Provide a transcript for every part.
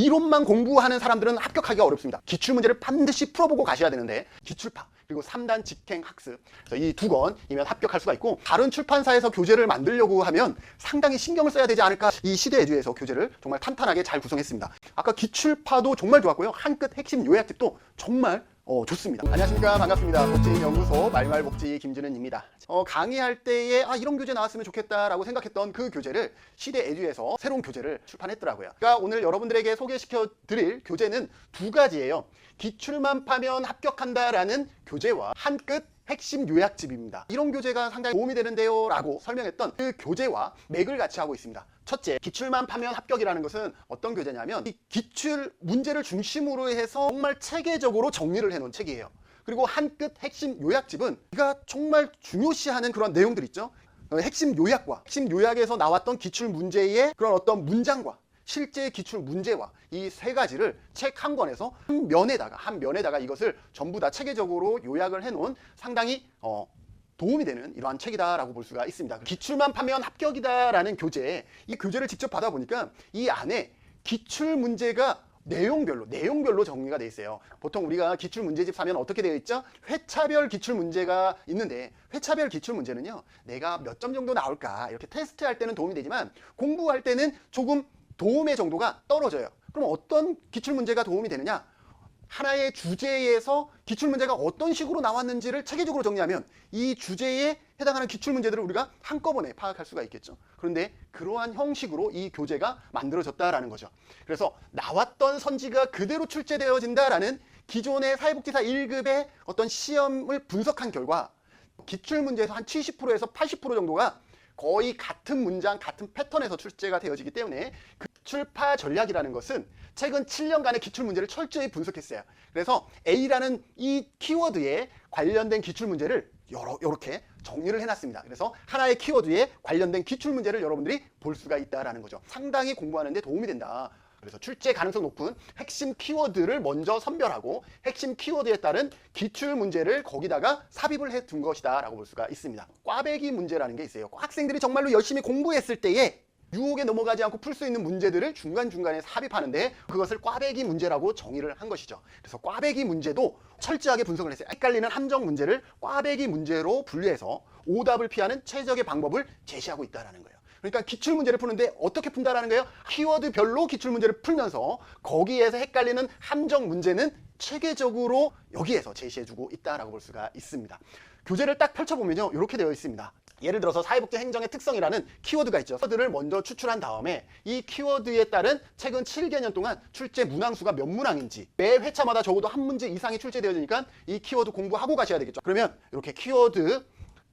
이론만 공부하는 사람들은 합격하기가 어렵습니다. 기출문제를 반드시 풀어보고 가셔야 되는데 기출파 그리고 3단 직행학습 이 두 권이면 합격할 수가 있고, 다른 출판사에서 교재를 만들려고 하면 상당히 신경을 써야 되지 않을까. 이 시대에듀에서 교재를 정말 탄탄하게 잘 구성했습니다. 아까 기출파도 정말 좋았고요. 한 끗 핵심 요약집도 정말 좋습니다. 안녕하십니까, 반갑습니다. 복지연구소 말말복지 김준은입니다. 강의할 때에 이런 교재 나왔으면 좋겠다라고 생각했던 그 교재를 시대에듀에서 새로운 교재를 출판했더라고요. 그러니까 오늘 여러분들에게 소개시켜 드릴 교재는 두 가지예요. 기출만 파면 합격한다라는 교재와 한 끗 핵심 요약집입니다. 이런 교재가 상당히 도움이 되는데요 라고 설명했던 그 교재와 맥을 같이 하고 있습니다. 첫째, 기출만 파면 합격이라는 것은 어떤 교재냐면 이 기출 문제를 중심으로 해서 정말 체계적으로 정리를 해놓은 책이에요. 그리고 한 끗 핵심 요약집은 우리가 정말 중요시하는 그런 내용들 있죠. 핵심 요약과 핵심 요약에서 나왔던 기출 문제의 그런 어떤 문장과 실제 기출 문제와 이 세 가지를 책 한 권에서 한 면에다가 이것을 전부 다 체계적으로 요약을 해놓은 상당히 도움이 되는 이러한 책이다라고 볼 수가 있습니다. 기출만 파면 합격이다라는 교재, 이 교재를 직접 받아보니까 이 안에 기출 문제가 내용별로 정리가 되어 있어요. 보통 우리가 기출 문제집 사면 어떻게 되어 있죠? 회차별 기출 문제가 있는데, 회차별 기출 문제는요, 내가 몇 점 정도 나올까 이렇게 테스트할 때는 도움이 되지만 공부할 때는 조금 도움의 정도가 떨어져요. 그럼 어떤 기출 문제가 도움이 되느냐? 하나의 주제에서 기출 문제가 어떤 식으로 나왔는지를 체계적으로 정리하면 이 주제에 해당하는 기출 문제들을 우리가 한꺼번에 파악할 수가 있겠죠. 그런데 그러한 형식으로 이 교재가 만들어졌다라는 거죠. 그래서 나왔던 선지가 그대로 출제되어진다라는 기존의 사회복지사 1급의 어떤 시험을 분석한 결과 기출 문제에서 한 70%에서 80% 정도가 거의 같은 문장, 같은 패턴에서 출제가 되어지기 때문에 기출파 전략이라는 것은 최근 7년간의 기출 문제를 철저히 분석했어요. 그래서 A라는 이 키워드에 관련된 기출 문제를 이렇게 정리를 해놨습니다. 그래서 하나의 키워드에 관련된 기출 문제를 여러분들이 볼 수가 있다는 거죠. 상당히 공부하는 데 도움이 된다. 그래서 출제 가능성 높은 핵심 키워드를 먼저 선별하고 핵심 키워드에 따른 기출 문제를 거기다가 삽입을 해 둔 것이다 라고 볼 수가 있습니다. 꽈배기 문제라는 게 있어요. 학생들이 정말로 열심히 공부했을 때에 유혹에 넘어가지 않고 풀 수 있는 문제들을 중간중간에 삽입하는데 그것을 꽈배기 문제라고 정의를 한 것이죠. 그래서 꽈배기 문제도 철저하게 분석을 했어요. 헷갈리는 함정 문제를 꽈배기 문제로 분류해서 오답을 피하는 최적의 방법을 제시하고 있다는 거예요. 그러니까 기출 문제를 푸는데 어떻게 푼다라는 거예요? 키워드별로 기출 문제를 풀면서 거기에서 헷갈리는 함정 문제는 체계적으로 여기에서 제시해주고 있다라고 볼 수가 있습니다. 교재를 딱 펼쳐보면요, 이렇게 되어 있습니다. 예를 들어서 사회복지 행정의 특성이라는 키워드가 있죠. 키워드를 먼저 추출한 다음에 이 키워드에 따른 최근 7개년 동안 출제 문항수가 몇 문항인지 매 회차마다 적어도 한 문제 이상이 출제되어지니까 이 키워드 공부하고 가셔야 되겠죠. 그러면 이렇게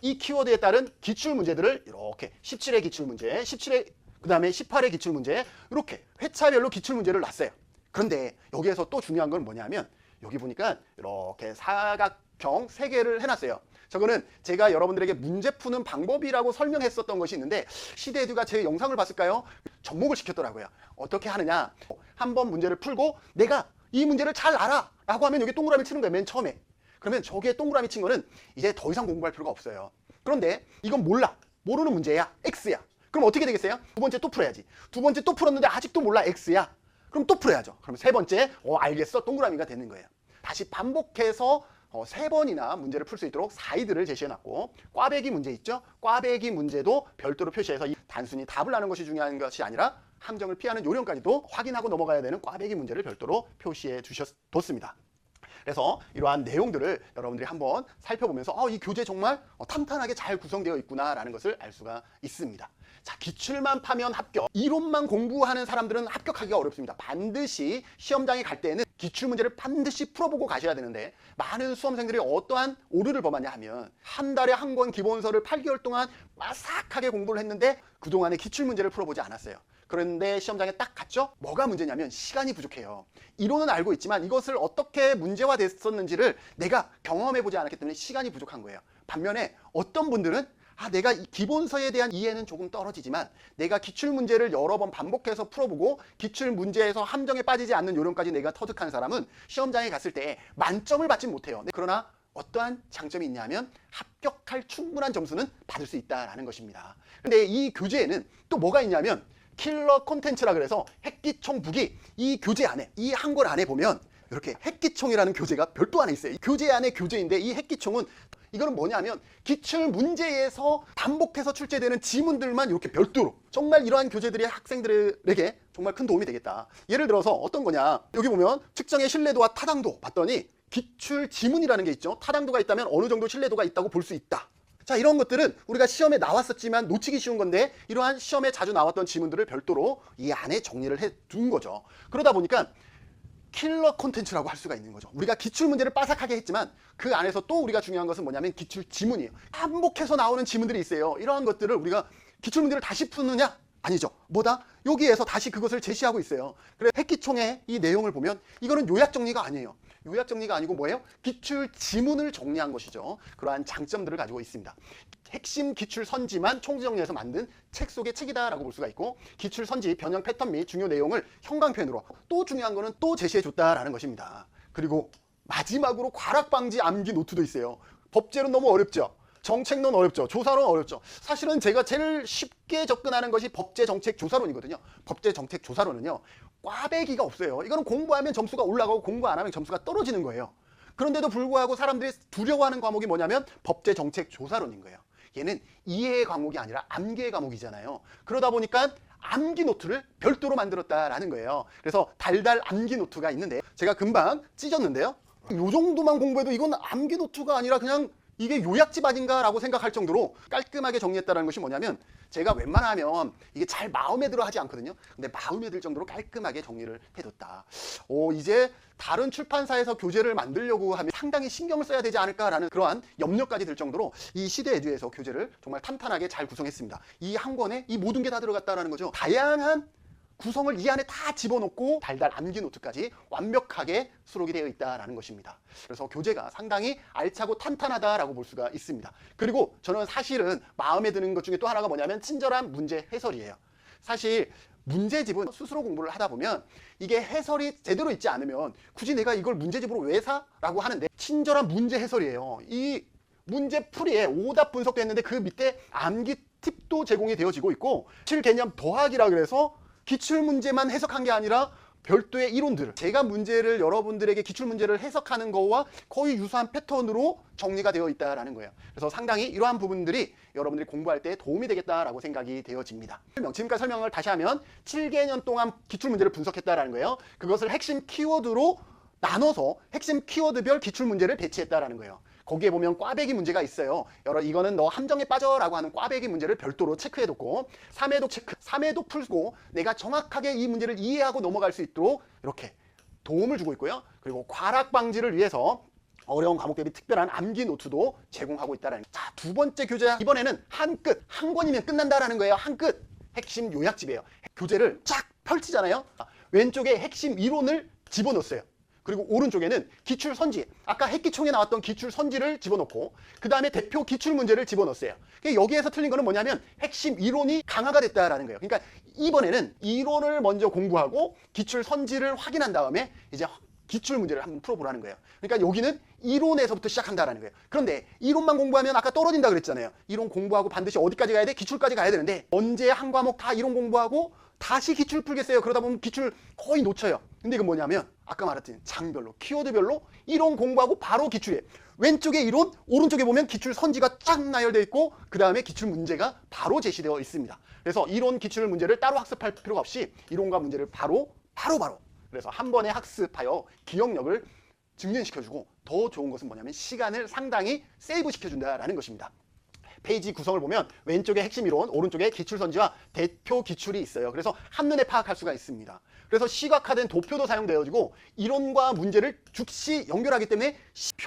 이 키워드에 따른 기출 문제들을 이렇게 17회 기출 문제, 17회 그 다음에 18회 기출 문제 이렇게 회차별로 기출 문제를 놨어요. 그런데 여기에서 또 중요한 건 뭐냐면 여기 보니까 이렇게 사각형 3개를 해놨어요. 저거는 제가 여러분들에게 문제 푸는 방법이라고 설명했었던 것이 있는데 시대에듀가 제 영상을 봤을까요? 접목을 시켰더라고요. 어떻게 하느냐? 한번 문제를 풀고 내가 이 문제를 잘 알아 라고 하면 여기 동그라미 치는 거예요, 맨 처음에. 그러면 저기에 동그라미 친 거는 이제 더 이상 공부할 필요가 없어요. 그런데 이건 모르는 문제야, X야. 그럼 어떻게 되겠어요? 두 번째 또 풀어야지. 두 번째 또 풀었는데 아직도 몰라, X야. 그럼 또 풀어야죠. 그럼 세 번째, 알겠어, 동그라미가 되는 거예요. 다시 반복해서 3번이나 문제를 풀 수 있도록 사이드를 제시해놨고, 꽈배기 문제 있죠? 꽈배기 문제도 별도로 표시해서 단순히 답을 아는 것이 중요한 것이 아니라 함정을 피하는 요령까지도 확인하고 넘어가야 되는 꽈배기 문제를 별도로 표시해 두셨습니다. 그래서 이러한 내용들을 여러분들이 한번 살펴보면서 이 교재 정말 탄탄하게 잘 구성되어 있구나라는 것을 알 수가 있습니다. 자, 기출만 파면 합격. 이론만 공부하는 사람들은 합격하기가 어렵습니다. 반드시 시험장에 갈 때는 기출 문제를 반드시 풀어보고 가셔야 되는데 많은 수험생들이 어떠한 오류를 범하냐 하면 한 달에 한 권 기본서를 8개월 동안 마삭하게 공부를 했는데 그동안에 기출 문제를 풀어보지 않았어요. 그런데 시험장에 딱 갔죠? 뭐가 문제냐면 시간이 부족해요. 이론은 알고 있지만 이것을 어떻게 문제화됐었는지를 내가 경험해보지 않았기 때문에 시간이 부족한 거예요. 반면에 어떤 분들은 내가 이 기본서에 대한 이해는 조금 떨어지지만 내가 기출문제를 여러 번 반복해서 풀어보고 기출문제에서 함정에 빠지지 않는 요령까지 내가 터득한 사람은 시험장에 갔을 때 만점을 받지 못해요. 그러나 어떠한 장점이 있냐면 합격할 충분한 점수는 받을 수 있다는 것입니다. 근데 이 교재에는 또 뭐가 있냐면 킬러 콘텐츠라 그래서 핵기총북이 이 교재 안에, 이 한권 안에 보면 이렇게 핵기총이라는 교재가 별도 안에 있어요. 교재 안에 교재인데 이 핵기총은 이거는 뭐냐면 기출 문제에서 반복해서 출제되는 지문들만 이렇게 별도로, 정말 이러한 교재들이 학생들에게 정말 큰 도움이 되겠다. 예를 들어서 어떤 거냐, 여기 보면 측정의 신뢰도와 타당도 봤더니 기출 지문이라는 게 있죠. 타당도가 있다면 어느 정도 신뢰도가 있다고 볼 수 있다. 자, 이런 것들은 우리가 시험에 나왔었지만 놓치기 쉬운 건데 이러한 시험에 자주 나왔던 지문들을 별도로 이 안에 정리를 해 둔 거죠. 그러다 보니까 킬러 콘텐츠라고 할 수가 있는 거죠. 우리가 기출문제를 빠삭하게 했지만 그 안에서 또 우리가 중요한 것은 뭐냐면 기출 지문이에요. 반복해서 나오는 지문들이 있어요. 이러한 것들을 우리가 기출문제를 다시 푸느냐? 아니죠. 뭐다? 여기에서 다시 그것을 제시하고 있어요. 그래서 핵기총의 이 내용을 보면 이거는 요약 정리가 아니에요. 요약 정리가 아니고 뭐예요? 기출 지문을 정리한 것이죠. 그러한 장점들을 가지고 있습니다. 핵심 기출 선지만 총정리해서 만든 책 속의 책이다라고 볼 수가 있고, 기출 선지 변형 패턴 및 중요 내용을 형광펜으로, 또 중요한 거는 또 제시해 줬다라는 것입니다. 그리고 마지막으로 과락 방지 암기 노트도 있어요. 법제는 너무 어렵죠. 정책론 어렵죠. 조사론 어렵죠. 사실은 제가 제일 쉽게 접근하는 것이 법제 정책 조사론이거든요. 법제 정책 조사론은요, 꽈배기가 없어요. 이거는 공부하면 점수가 올라가고 공부 안 하면 점수가 떨어지는 거예요. 그런데도 불구하고 사람들이 두려워하는 과목이 뭐냐면 법제 정책 조사론인 거예요. 얘는 이해의 과목이 아니라 암기의 과목이잖아요. 그러다 보니까 암기 노트를 별도로 만들었다라는 거예요. 그래서 달달 암기 노트가 있는데 제가 금방 찢었는데요. 이 정도만 공부해도 이건 암기 노트가 아니라 그냥 이게 요약집 아닌가 라고 생각할 정도로 깔끔하게 정리했다는 것이 뭐냐면, 제가 웬만하면 이게 잘 마음에 들어 하지 않거든요. 근데 마음에 들 정도로 깔끔하게 정리를 해뒀다. 이제 다른 출판사에서 교재를 만들려고 하면 상당히 신경을 써야 되지 않을까라는 그러한 염려까지 들 정도로 이 시대 에듀에서 교재를 정말 탄탄하게 잘 구성했습니다. 이 한 권에 이 모든 게 다 들어갔다라는 거죠. 다양한 구성을 이 안에 다 집어넣고 달달 암기 노트까지 완벽하게 수록이 되어 있다는 것입니다. 그래서 교재가 상당히 알차고 탄탄하다라고 볼 수가 있습니다. 그리고 저는 사실은 마음에 드는 것 중에 또 하나가 뭐냐면 친절한 문제 해설이에요. 사실 문제집은 스스로 공부를 하다 보면 이게 해설이 제대로 있지 않으면 굳이 내가 이걸 문제집으로 왜 사? 라고 하는데, 친절한 문제 해설이에요. 이 문제 풀이에 오답 분석도 했는데 그 밑에 암기 팁도 제공이 되어지고 있고, 실개념 더하기라 그래서 기출문제만 해석한 게 아니라 별도의 이론들, 제가 문제를 여러분들에게 기출문제를 해석하는 거와 거의 유사한 패턴으로 정리가 되어 있다는 거예요. 그래서 상당히 이러한 부분들이 여러분들이 공부할 때 도움이 되겠다라고 생각이 되어집니다. 지금까지 설명을 다시 하면 7개년 동안 기출문제를 분석했다는 거예요. 그것을 핵심 키워드로 나눠서 핵심 키워드별 기출문제를 배치했다는 거예요. 거기에 보면 꽈배기 문제가 있어요. 이거는 너 함정에 빠져라고 하는 꽈배기 문제를 별도로 체크해뒀고, 3회독 체크, 3회독 풀고 내가 정확하게 이 문제를 이해하고 넘어갈 수 있도록 이렇게 도움을 주고 있고요. 그리고 과락 방지를 위해서 어려운 과목 대비 특별한 암기 노트도 제공하고 있다는. 자, 두 번째 교재, 이번에는 한 권이면 끝난다라는 거예요. 한 끝. 핵심 요약집이에요. 교재를 쫙 펼치잖아요. 왼쪽에 핵심 이론을 집어넣었어요. 그리고 오른쪽에는 기출 선지, 아까 핵기총에 나왔던 기출 선지를 집어넣고, 그 다음에 대표 기출 문제를 집어넣었어요. 여기에서 틀린 거는 뭐냐면 핵심 이론이 강화가 됐다라는 거예요. 그러니까 이번에는 이론을 먼저 공부하고 기출 선지를 확인한 다음에 이제 기출 문제를 한번 풀어보라는 거예요. 그러니까 여기는 이론에서부터 시작한다라는 거예요. 그런데 이론만 공부하면 아까 떨어진다 그랬잖아요. 이론 공부하고 반드시 어디까지 가야 돼? 기출까지 가야 되는데, 언제 한 과목 다 이론 공부하고 다시 기출 풀겠어요. 그러다 보면 기출 거의 놓쳐요. 근데 이건 뭐냐면 아까 말했던 장별로, 키워드별로 이론 공부하고 바로 기출이에요. 왼쪽에 이론, 오른쪽에 보면 기출 선지가 쫙 나열되어 있고, 그 다음에 기출 문제가 바로 제시되어 있습니다. 그래서 이론 기출 문제를 따로 학습할 필요가 없이 이론과 문제를 바로 그래서 한 번에 학습하여 기억력을 증진시켜주고, 더 좋은 것은 뭐냐면 시간을 상당히 세이브 시켜준다라는 것입니다. 페이지 구성을 보면 왼쪽에 핵심 이론, 오른쪽에 기출선지와 대표 기출이 있어요. 그래서 한눈에 파악할 수가 있습니다. 그래서 시각화된 도표도 사용되어지고 이론과 문제를 즉시 연결하기 때문에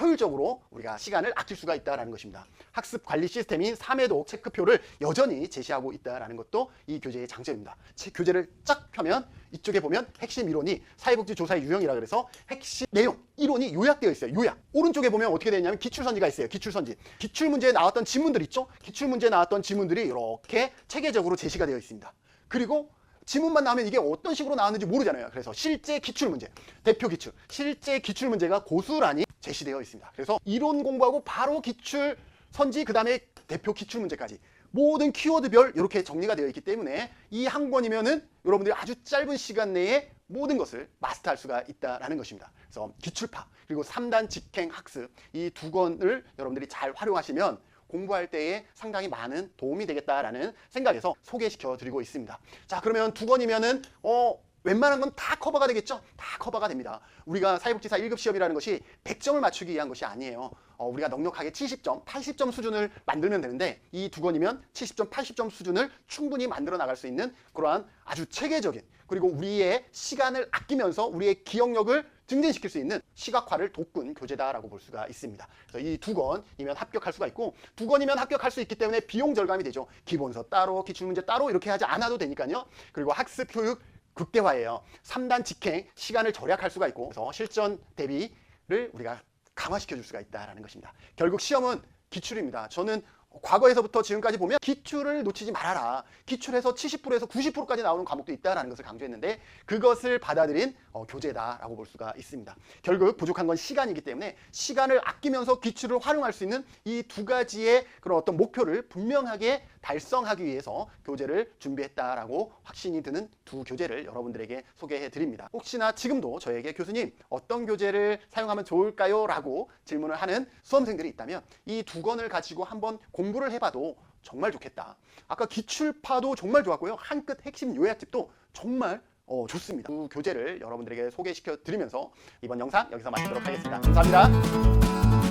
효율적으로 우리가 시간을 아낄 수가 있다는 것입니다. 학습 관리 시스템인 3회독 체크표를 여전히 제시하고 있다는 것도 이 교재의 장점입니다. 교재를 쫙 펴면 이쪽에 보면 핵심 이론이 사회복지 조사의 유형이라 그래서 핵심 내용, 이론이 요약되어 있어요. 요약. 오른쪽에 보면 어떻게 되어 있냐면 기출선지가 있어요. 기출선지. 기출문제에 나왔던 지문들 있죠? 기출문제에 나왔던 지문들이 이렇게 체계적으로 제시가 되어 있습니다. 그리고 지문만 나오면 이게 어떤 식으로 나왔는지 모르잖아요. 그래서 실제 기출문제, 대표 기출, 실제 기출문제가 고스란히 제시되어 있습니다. 그래서 이론 공부하고 바로 기출 선지, 그 다음에 대표 기출문제까지 모든 키워드별 이렇게 정리가 되어 있기 때문에 이 한 권이면은 여러분들이 아주 짧은 시간 내에 모든 것을 마스터할 수가 있다라는 것입니다. 그래서 기출파 그리고 3단 직행 학습 이 두 권을 여러분들이 잘 활용하시면 공부할 때에 상당히 많은 도움이 되겠다라는 생각에서 소개시켜 드리고 있습니다. 자, 그러면 두 권이면은 웬만한 건 다 커버가 되겠죠? 다 커버가 됩니다. 우리가 사회복지사 1급 시험이라는 것이 100점을 맞추기 위한 것이 아니에요. 우리가 넉넉하게 70점, 80점 수준을 만들면 되는데 이 두 권이면 70점, 80점 수준을 충분히 만들어 나갈 수 있는 그러한 아주 체계적인 그리고 우리의 시간을 아끼면서 우리의 기억력을 증진시킬 수 있는 시각화를 돋군 교재다라고 볼 수가 있습니다. 그래서 이 두 권이면 합격할 수가 있고 두 권이면 합격할 수 있기 때문에 비용 절감이 되죠. 기본서 따로, 기출문제 따로 이렇게 하지 않아도 되니까요. 그리고 학습 교육 극대화예요. 3단 직행 시간을 절약할 수가 있고 그래서 실전 대비를 우리가 강화시켜 줄 수가 있다는 것입니다. 결국 시험은 기출입니다. 저는 과거에서부터 지금까지 보면 기출을 놓치지 말아라. 기출에서 70%에서 90%까지 나오는 과목도 있다는 것을 강조했는데 그것을 받아들인 교재다라고 볼 수가 있습니다. 결국 부족한 건 시간이기 때문에 시간을 아끼면서 기출을 활용할 수 있는 이 두 가지의 그런 어떤 목표를 분명하게 달성하기 위해서 교재를 준비했다라고 확신이 드는 두 교재를 여러분들에게 소개해 드립니다. 혹시나 지금도 저에게 교수님 어떤 교재를 사용하면 좋을까요? 라고 질문을 하는 수험생들이 있다면 이 두 권을 가지고 한번 공부를 해봐도 정말 좋겠다. 아까 기출파도 정말 좋았고요. 한 끗 핵심 요약집도 정말 좋습니다. 두 교재를 여러분들에게 소개시켜 드리면서 이번 영상 여기서 마치도록 하겠습니다. 감사합니다.